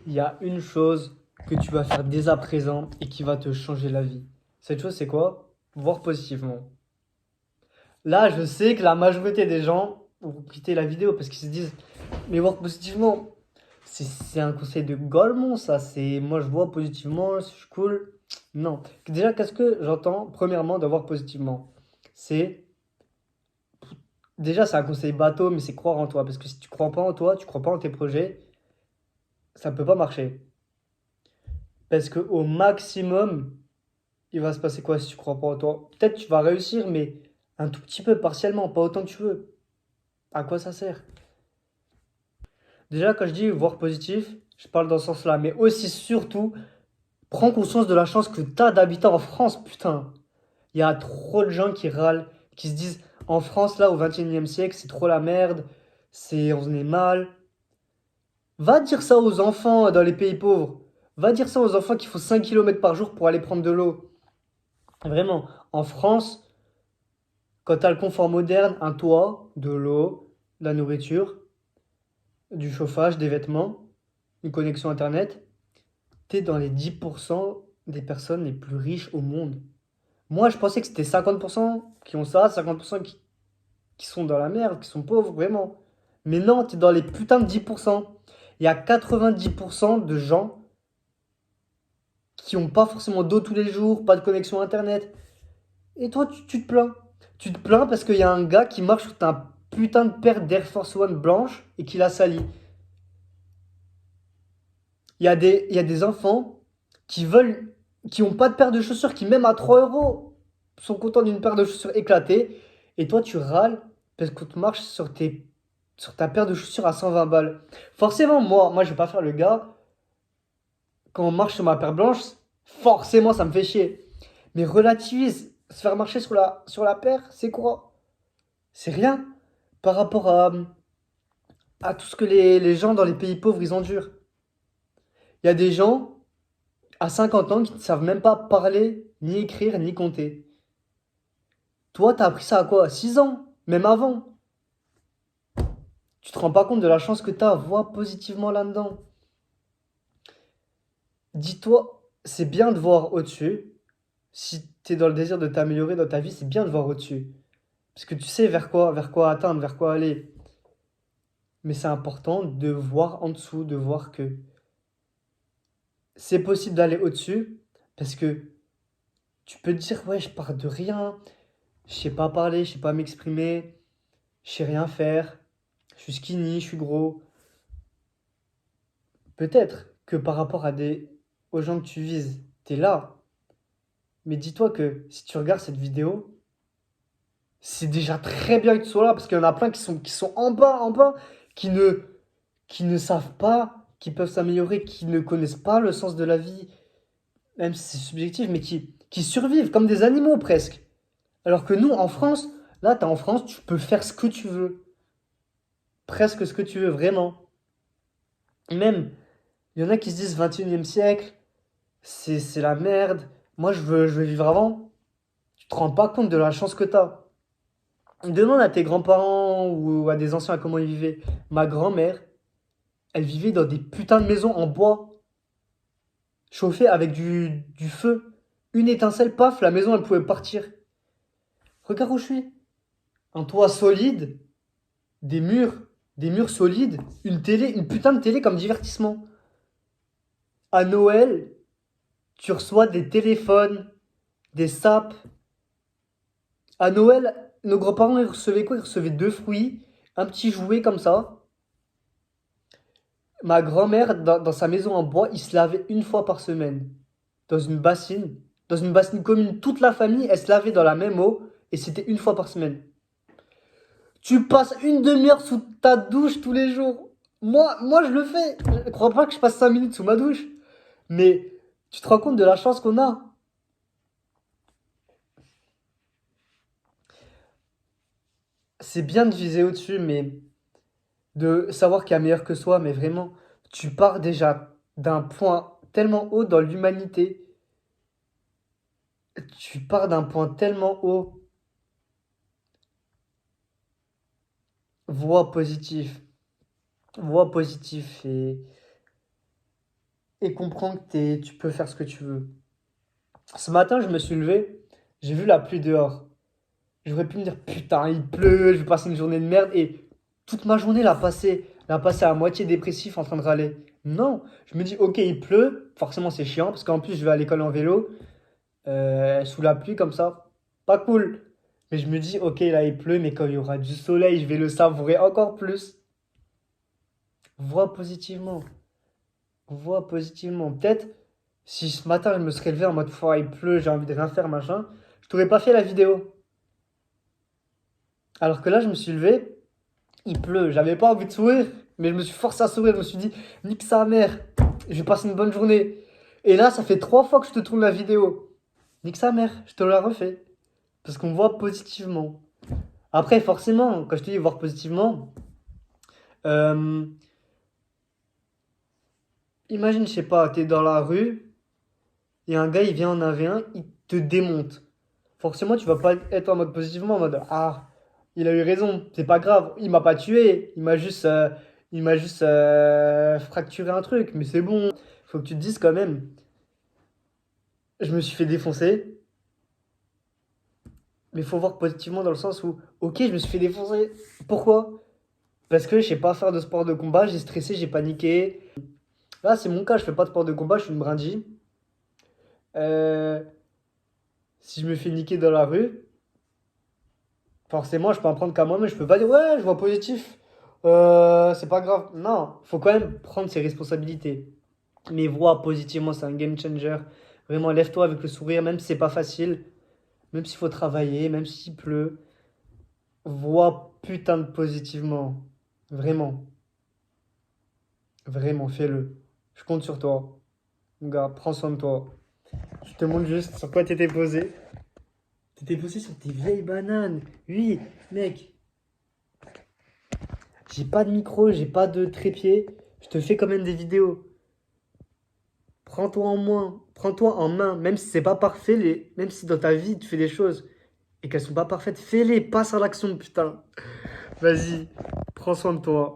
Il y a une chose que tu vas faire dès à présent et qui va te changer la vie. Cette chose, c'est quoi? Voir positivement. Là, je sais que la majorité des gens vont quitter la vidéo parce qu'ils se disent, mais voir positivement, c'est un conseil de Golemont, ça. C'est moi, je vois positivement, je suis cool. Non. Déjà, qu'est-ce que j'entends, premièrement, de voir positivement? C'est Déjà, c'est un conseil bateau, mais c'est croire en toi. Parce que si tu crois pas en toi, tu crois pas en tes projets, ça peut pas marcher. Parce que au maximum, il va se passer quoi si tu crois pas en toi? Peut-être tu vas réussir, mais un tout petit peu, partiellement, pas autant que tu veux. À quoi ça sert? Déjà, quand je dis voir positif, je parle dans ce sens-là, mais aussi, surtout, prends conscience de la chance que tu as d'habiter en France, putain. Il y a trop de gens qui râlent, qui se disent, en France, là, au 21e siècle, c'est trop la merde, on est mal. Va dire ça aux enfants dans les pays pauvres. Va dire ça aux enfants qui font 5 kilomètres par jour pour aller prendre de l'eau. Vraiment, en France, quand tu as le confort moderne, un toit, de l'eau, de la nourriture, du chauffage, des vêtements, une connexion Internet, tu es dans les 10% des personnes les plus riches au monde. Moi, je pensais que c'était 50% qui ont ça, 50% qui sont dans la merde, qui sont pauvres, vraiment. Mais non, tu es dans les putains de 10%. Il y a 90% de gens qui n'ont pas forcément d'eau tous les jours, pas de connexion Internet. Et toi, tu te plains. Tu te plains parce qu'il y a un gars qui marche sur ta putain de paire d'Air Force One blanche et qui l'a sali. Il y a des enfants qui veulent, qui ont pas de paire de chaussures, qui même à 3 euros sont contents d'une paire de chaussures éclatée. Et toi, tu râles parce que tu marches sur ta paire de chaussures à 120 balles. Forcément, moi, je vais pas faire le gars. Quand on marche sur ma paire blanche, forcément, ça me fait chier. Mais relativise, se faire marcher sur la paire, c'est quoi? C'est rien par rapport à tout ce que les gens dans les pays pauvres, ils endurent. Il y a des gens à 50 ans qui ne savent même pas parler, ni écrire, ni compter. Toi, t'as appris ça à quoi? À 6 ans? Même avant? Tu te rends pas compte de la chance que t'as, vois positivement là-dedans. Dis-toi, c'est bien de voir au-dessus. Si t'es dans le désir de t'améliorer dans ta vie, c'est bien de voir au-dessus. Parce que tu sais vers quoi atteindre, vers quoi aller. Mais c'est important de voir en dessous, de voir que c'est possible d'aller au-dessus. Parce que tu peux te dire, ouais, je pars de rien, je sais pas parler, je sais pas m'exprimer, je sais rien faire, je suis skinny, je suis gros. Peut-être que par rapport aux gens que tu vises, t'es là. Mais dis-toi que si tu regardes cette vidéo, c'est déjà très bien que tu sois là parce qu'il y en a plein qui sont en bas, qui ne, qui ne savent pas, qui peuvent s'améliorer, qui ne connaissent pas le sens de la vie, même si c'est subjectif, mais qui survivent comme des animaux presque. Alors que nous, en France, là, t'es en France, tu peux faire ce que tu veux. Presque ce que tu veux, vraiment. Même, il y en a qui se disent 21e siècle, c'est la merde. Moi, je veux vivre avant. Tu te rends pas compte de la chance que t'as. Demande à tes grands-parents ou à des anciens comment ils vivaient. Ma grand-mère, elle vivait dans des putains de maisons en bois, chauffées avec du feu. Une étincelle, paf, la maison, elle pouvait partir. Regarde où je suis. Un toit solide, des murs, des murs solides, une télé, une putain de télé comme divertissement. À Noël, tu reçois des téléphones, des sapes. À Noël, nos grands-parents, ils recevaient quoi? Ils recevaient deux fruits, un petit jouet comme ça. Ma grand-mère, dans sa maison en bois, il se lavait une fois par semaine. Dans une bassine. Dans une bassine commune. Toute la famille, elle se lavait dans la même eau. Et c'était une fois par semaine. Tu passes une demi-heure sous ta douche tous les jours. Moi, je le fais. Je ne crois pas que je passe 5 minutes sous ma douche. Mais tu te rends compte de la chance qu'on a. C'est bien de viser au-dessus, mais de savoir qu'il y a meilleur que soi. Mais vraiment, tu pars déjà d'un point tellement haut dans l'humanité. Tu pars d'un point tellement haut. Voix positif. Voix positif. Et et comprends que tu peux faire ce que tu veux. Ce matin, je me suis levé, j'ai vu la pluie dehors. J'aurais pu me dire, putain, il pleut, je vais passer une journée de merde. Et toute ma journée, l'a passé à moitié dépressif en train de râler. Non, je me dis, ok, il pleut, forcément c'est chiant, parce qu'en plus je vais à l'école en vélo, sous la pluie comme ça, pas cool. Mais je me dis, ok, là il pleut, mais quand il y aura du soleil, je vais le savourer encore plus. Vois positivement, vois positivement. Peut-être, si ce matin je me serais levé en mode, il pleut, j'ai envie de rien faire, machin, je t'aurais pas fait la vidéo. Alors que là, je me suis levé, il pleut, j'avais pas envie de sourire, mais je me suis forcé à sourire. Je me suis dit, nique sa mère, je vais passer une bonne journée. Et là, ça fait 3 fois que je te tourne la vidéo. Nique sa mère, je te la refais. Parce qu'on voit positivement. Après, forcément, quand je te dis voir positivement, euh, imagine, je sais pas, t'es dans la rue, et un gars, il vient en AV1, il te démonte. Forcément, tu vas pas être en mode positivement, en mode, ah, il a eu raison, c'est pas grave, il m'a pas tué, il m'a juste fracturé un truc, mais c'est bon. Faut que tu te dises quand même, je me suis fait défoncer, mais faut voir positivement dans le sens où, ok, je me suis fait défoncer. Pourquoi? Parce que je sais pas faire de sport de combat, j'ai stressé, j'ai paniqué. Là, c'est mon cas, je fais pas de sport de combat, je suis une brindille. Euh, si je me fais niquer dans la rue, forcément, je peux en prendre qu'à moi, mais je peux pas dire, ouais, je vois positif. C'est pas grave. Non, faut quand même prendre ses responsabilités. Mais vois positivement, c'est un game changer. Vraiment, lève-toi avec le sourire, même si c'est pas facile, même s'il faut travailler, même s'il pleut. Vois putain de positivement. Vraiment, vraiment, fais-le. Je compte sur toi. Mon gars, prends soin de toi. Je te montre juste sur quoi t'étais posé. T'étais posé sur tes vieilles bananes. Oui, mec, j'ai pas de micro, j'ai pas de trépied. Je te fais quand même des vidéos. Prends-toi en main, prends-toi en main, même si c'est pas parfait, même si dans ta vie tu fais des choses et qu'elles sont pas parfaites, fais-les, passe à l'action, putain. Vas-y, prends soin de toi.